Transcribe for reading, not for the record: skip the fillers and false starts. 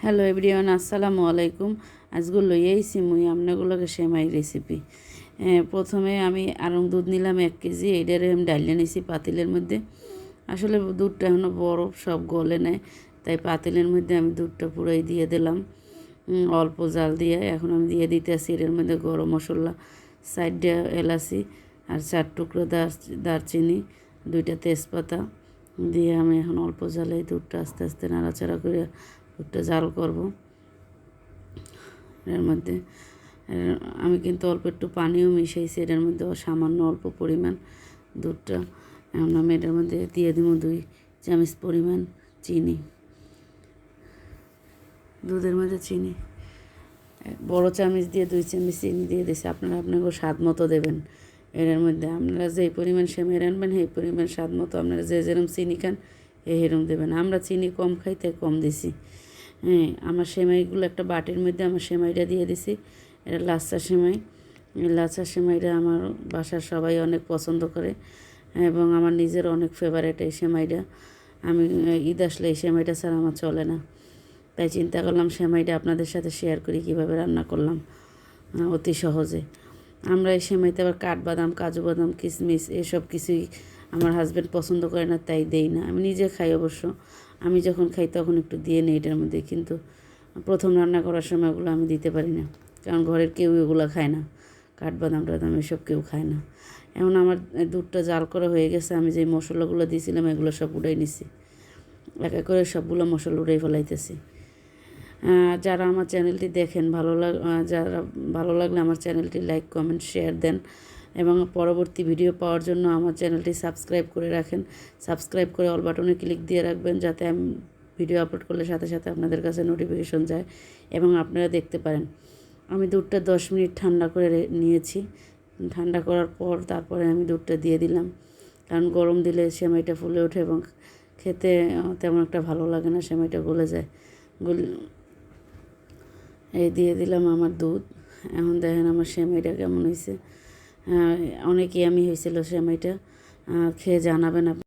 Hello everyone, আসসালামু আলাইকুম। আজকে লই আইছি মুই আপনাগুলোকে সেমাই রেসিপি। প্রথমে আমি আরং দুধ নিলাম 1 কেজি। এইটারে আমি ডাইলে নিছি পাতিলের মধ্যে। আসলে দুধটা এখনও বরফ, সব গলে নেয়, তাই পাতিলের মধ্যে আমি দুধটা পুরাই দিয়ে দিলাম অল্প জাল দিয়ে। এখন আমি দিয়ে দিতেছি এর মধ্যে গরম মশলা, 4টা এলাচি আর 4 টুকরো দারচিনি, 2টা তেজপাতা দিয়ে আমি এখন অল্প জালে দুধটা আস্তে আস্তে নাড়াচাড়া করে দুধটা জাল করব। এর মধ্যে আমি কিন্তু অল্প একটু পানিও মিশাইছি এটার মধ্যে, সামান্য অল্প পরিমাণ দুধটা। এখন আমি এটার মধ্যে দিয়ে দিব 2 চামচ পরিমাণ চিনি। দুধের মধ্যে চিনি বড় চামচ দিয়ে 2 চামচ চিনি দিয়ে দিয়েছি। আপনারা আপনাকে স্বাদ মতো দেবেন। এর মধ্যে আপনারা যেই পরিমাণ সেমাই রানবেন সেই পরিমাণ স্বাদ মতো আপনারা যে যেরকম চিনি খান এরকম দেবেন। আমরা চিনি কম খাই তাই কম দিছি। আমার সেমাইগুলো একটা বাটির মধ্যে আমার সেমাইটা দিয়ে দিছি। এটা লাচ্ছা সেমাই। এই লাচ্ছা সেমাইটা আমার বাসার সবাই অনেক পছন্দ করে এবং আমার নিজের অনেক ফেভারিট এই সেমাইটা। আমি ঈদ আসলে এই সেমাইটা ছাড়া আমার চলে না, তাই চিন্তা করলাম সেমাইটা আপনাদের সাথে শেয়ার করি কীভাবে রান্না করলাম অতি সহজে। আমরা এই সেমাইতে আবার কাঠবাদাম, কাজু বাদাম, কিশমিশ এসব কিছুই আমার হাজব্যান্ড পছন্দ করে না, তাই দেই না। আমি নিজে খাই অবশ্য। আমি যখন খাই তখন একটু দিয়ে নিই এটার মধ্যে, কিন্তু প্রথম রান্না করার সময় ওগুলো আমি দিতে পারি না, কারণ ঘরের কেউ এগুলো খায় না। কাঠবাদাম টাদাম এসব কেউ খায় না। এখন আমার দুধটা জাল করা হয়ে গেছে। আমি যে মশলাগুলো দিয়েছিলাম এগুলো সব উঠাই নিছি, এক এক করে সবগুলো মশলা উঠাই ফেলাইতেছি। যারা আমার চ্যানেলটি দেখেন যারা ভালো লাগলে আমার চ্যানেলটি লাইক, কমেন্ট, শেয়ার দেন এবং পরবর্তী ভিডিও পাওয়ার জন্য আমার চ্যানেলটি সাবস্ক্রাইব করে রাখেন। সাবস্ক্রাইব করে অল বাটনে ক্লিক দিয়ে রাখবেন, যাতে আমি ভিডিও আপলোড করলে সাথে সাথে আপনাদের কাছে নোটিফিকেশন যায় এবং আপনারা দেখতে পারেন। আমি দুধটা 10 মিনিট ঠান্ডা করে নিয়েছি। ঠান্ডা করার পর তারপরে আমি দুধটা দিয়ে দিলাম, কারণ গরম দিলে সেমাইটা ফুলে ওঠে এবং খেতে তেমন একটা ভালো লাগে না, সেমাইটা গলে যায়। এই দিয়ে দিলাম আমার দুধ। এখন দেখেন আমার সেমাইটা কেমন হয়েছে। অনেক ইয়ামি হয়েছিল সেমাইটা। খেয়ে জানাবেন।